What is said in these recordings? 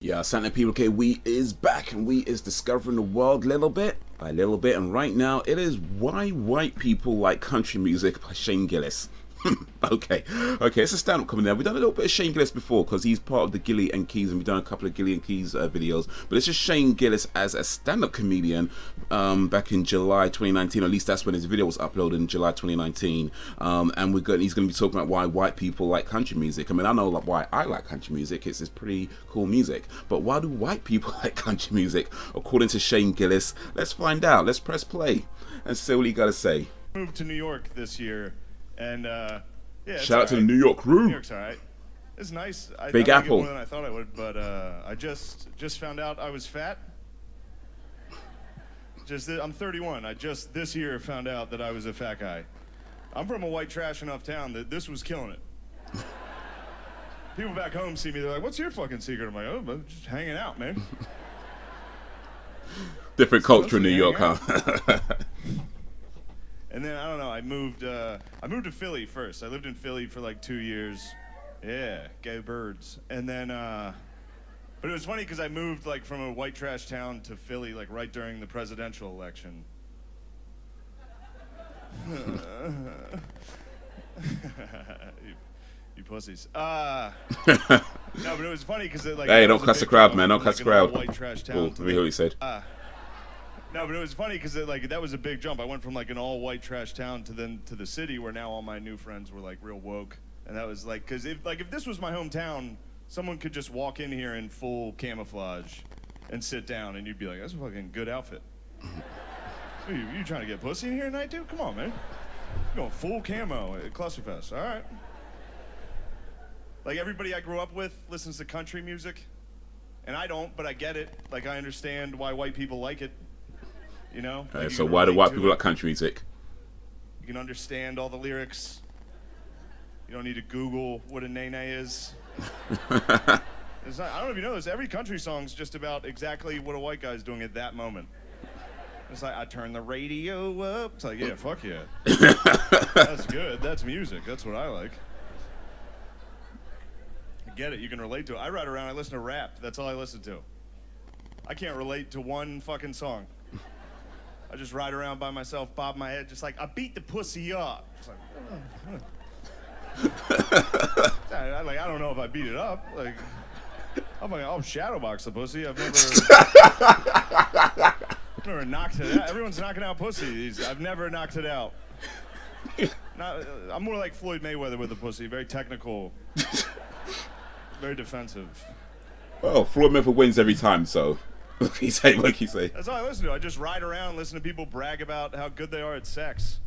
Yeah, Santa People K, we is back and we is discovering the world little bit by little bit, and right now it is Why White People Like Country Music by Shane Gillis. Okay, it's a stand-up coming there. We've done a little bit of Shane Gillis before because he's part of the Gilly and Keys, and we've done a couple of Gilly and Keys videos. But it's just Shane Gillis as a stand-up comedian back in July 2019. At least that's when his video was uploaded in July 2019. And he's going to be talking about why white people like country music. I mean, I know like why I like country music. It's pretty cool music. But why do white people like country music? According to Shane Gillis, let's find out. Let's press play and see what he got to say. Moved to New York this year. And yeah, shout out to the New York crew. New York's all right. It's nice. Big I Apple. More than I thought I would, but I just found out I was fat. I'm 31. I just this year found out that I was a fat guy. I'm from a white trash enough town that this was killing it. People back home see me, they're like, "What's your fucking secret?" I'm like, "Oh, I'm just hanging out, man." Different culture in New York, huh? And then I don't know. I moved to Philly first. I lived in Philly for like 2 years. Yeah, go Birds. And then, but it was funny because I moved like from a white trash town to Philly like right during the presidential election. you pussies. No, but it was funny because like. Hey, don't cuss the crowd, man. Don't cuss the crowd. White trash town. Let me hear what he said. No, but it was funny because like that was a big jump. I went from like an all white trash town to the city where now all my new friends were like real woke, and that was like because if this was my hometown, someone could just walk in here in full camouflage and sit down, and you'd be like, "That's a fucking good outfit." you trying to get pussy in here tonight, dude? Come on, man. You're going full camo at Clusterfest. All right. Like everybody I grew up with listens to country music, and I don't, but I get it. Like I understand why white people like it. You know? Okay, so why do white people like country music? You can understand all the lyrics. You don't need to Google what a nene is. I don't know if you know this. Every country song's just about exactly what a white guy's doing at that moment. It's like, I turn the radio up. It's like, yeah, fuck yeah. That's good. That's music. That's what I like. I get it. You can relate to it. I ride around. I listen to rap. That's all I listen to. I can't relate to one fucking song. I just ride around by myself, bob my head, just like, I beat the pussy up. Just like, I don't know if I beat it up. Like, I'm like, I'll shadowbox the pussy. I've never knocked it out. Everyone's knocking out pussies. I've never knocked it out. I'm more like Floyd Mayweather with the pussy. Very technical, very defensive. Well, Floyd Mayweather wins every time, so. What can you say? That's all I listen to. I just ride around, listen to people brag about how good they are at sex.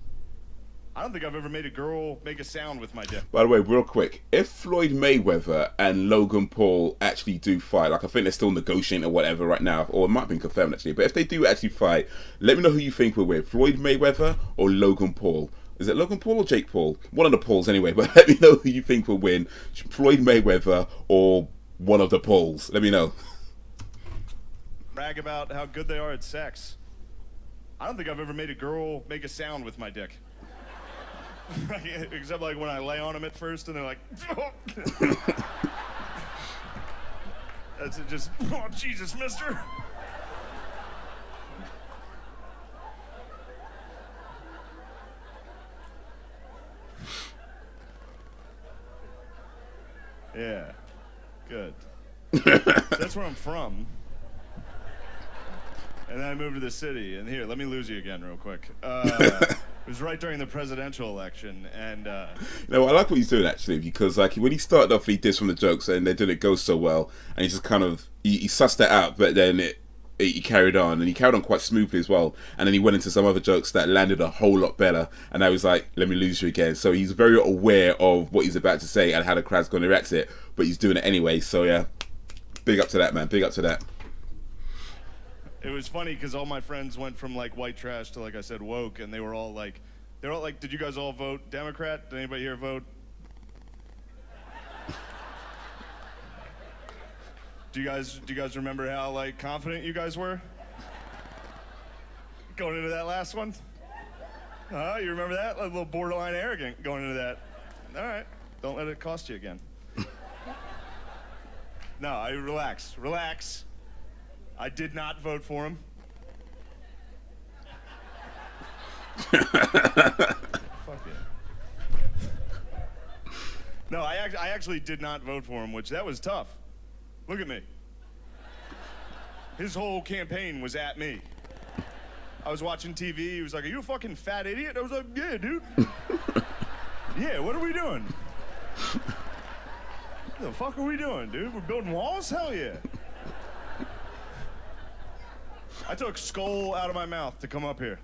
I don't think I've ever made a girl make a sound with my dick. By the way, real quick, if Floyd Mayweather and Logan Paul actually do fight, like I think they're still negotiating or whatever right now, or it might have been confirmed actually, but if they do actually fight, let me know who you think will win, Floyd Mayweather or Logan Paul. Is it Logan Paul or Jake Paul? One of the Pauls anyway, but let me know who you think will win, Floyd Mayweather or one of the Pauls. Let me know. Brag about how good they are at sex. I don't think I've ever made a girl make a sound with my dick. Except like when I lay on them at first and they're like, that's it, just, oh, Jesus, mister. Yeah, good. That's where I'm from. And then I moved to the city, and here, let me lose you again real quick. It was right during the presidential election, and... No, I like what he's doing, actually, because like when he started off, he did some of the jokes, and they didn't go so well, and he just kind of, he sussed it out, but then he carried on, and he carried on quite smoothly as well, and then he went into some other jokes that landed a whole lot better, and I was like, let me lose you again. So he's very aware of what he's about to say and how the crowd's going to react to it, but he's doing it anyway, so yeah, big up to that, man, big up to that. It was funny because all my friends went from like white trash to, like I said, woke, and they were all like, did you guys all vote Democrat? Did anybody here vote? Do you guys remember how like confident you guys were going into that last one? You remember that? A little borderline arrogant going into that. All right, don't let it cost you again. No, relax. Relax. I did not vote for him. Fuck yeah. No, I actually did not vote for him, which that was tough. Look at me. His whole campaign was at me. I was watching TV. He was like, "Are you a fucking fat idiot?" I was like, "Yeah, dude." Yeah, what are we doing? What the fuck are we doing, dude? We're building walls? Hell yeah. I took skull out of my mouth to come up here.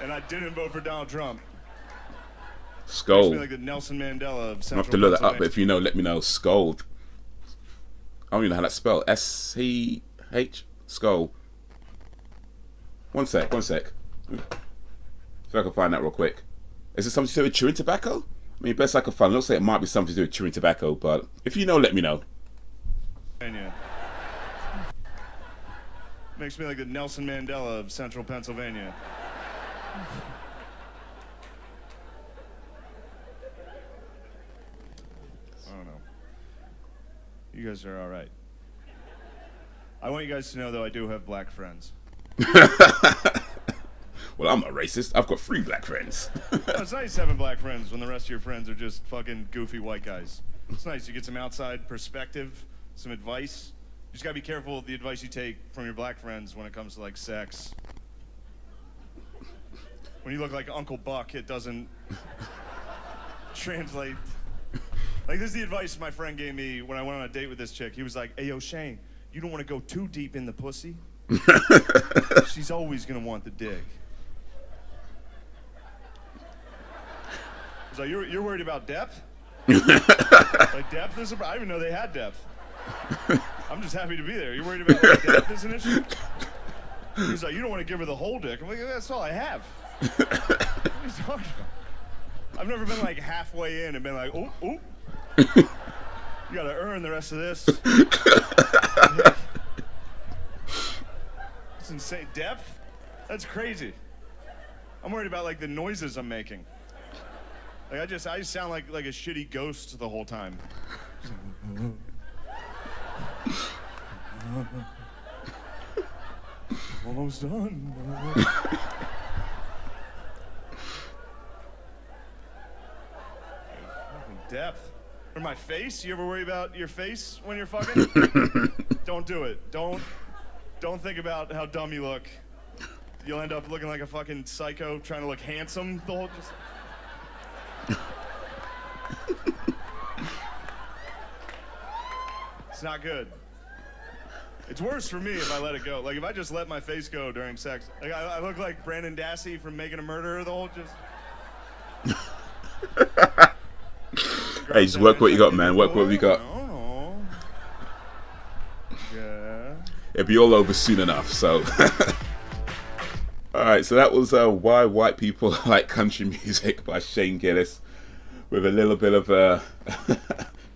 And I didn't vote for Donald Trump. Skull. Makes me like the Nelson Mandela of Central I have to look that up, but Pennsylvania. if you know, let me know. Skull. I don't even know how that's spelled. S-C-H? Skull. One sec. See if I can find that real quick. Is it something to do with chewing tobacco? I mean, best I can find. It looks like it might be something to do with chewing tobacco, but if you know, let me know. Makes me like the Nelson Mandela of Central Pennsylvania. I don't know. You guys are all right. I want you guys to know, though, I do have black friends. Well, I'm not racist. I've got 3 black friends. It's nice having black friends when the rest of your friends are just fucking goofy white guys. It's nice. You get some outside perspective, some advice. You just gotta be careful of the advice you take from your black friends when it comes to, like, sex. When you look like Uncle Buck, it doesn't translate. Like, this is the advice my friend gave me when I went on a date with this chick. He was like, "Hey, yo, Shane, you don't want to go too deep in the pussy. She's always gonna want the dick." He's like, you're worried about depth? Like, depth is I didn't even know they had depth. I'm just happy to be there. You're worried about like, depth is an issue? He's like, you don't want to give her the whole dick. I'm like, that's all I have. What are you talking about? I've never been like halfway in and been like, oh. You gotta earn the rest of this. It's insane. Depth? That's crazy. I'm worried about like the noises I'm making. Like I just sound like a shitty ghost the whole time. Almost done. Depth. Or my face? You ever worry about your face when you're fucking? Don't do it. Don't think about how dumb you look. You'll end up looking like a fucking psycho trying to look handsome the whole just. It's not good. It's worse for me if I let it go. Like if I just let my face go during sex. Like I look like Brandon Dassey from Making a Murderer the whole just. Hey, just work what you got, man. Work what we got. Yeah. It'll be all over soon enough, so. Alright, so that was Why White People Like Country Music by Shane Gillis, with a little bit of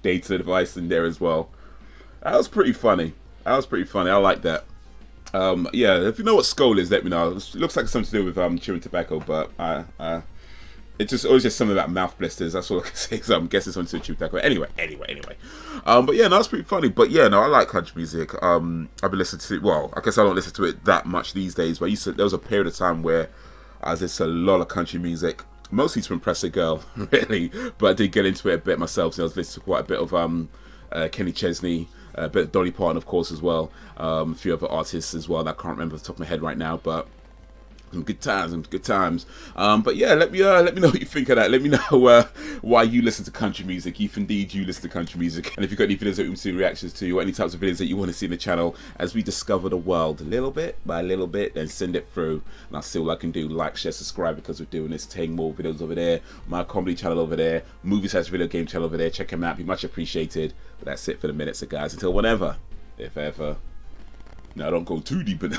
data advice in there as well. That was pretty funny. I like that. Yeah, if you know what skull is, let me know. It looks like something to do with chewing tobacco, but it was just something about mouth blisters. That's all I can say. So I'm guessing something to do with tobacco. Anyway. But yeah, no, that's pretty funny. But yeah, no, I like country music. I've been listening to it. Well, I guess I don't listen to it that much these days. But there was a period of time where I listened to a lot of country music, mostly to impress a girl, really. But I did get into it a bit myself. So I was listening to quite a bit of Kenny Chesney. A bit of Dolly Parton, of course, as well. A few other artists as well that I can't remember off the top of my head right now, but some good times. But yeah, let me know what you think of that. Let me know why you listen to country music, if indeed you listen to country music, and if you've got any videos that you want to see reactions to, or any types of videos that you want to see in the channel as we discover the world little bit by little bit, then send it through, and I'll see what I can do. Like, share, subscribe, because we're doing this. Take more videos over there, my comedy channel over there, movie/video game channel over there. Check them out, be much appreciated. But that's it for the minute, so guys, until whenever, if ever. No, don't go too deep in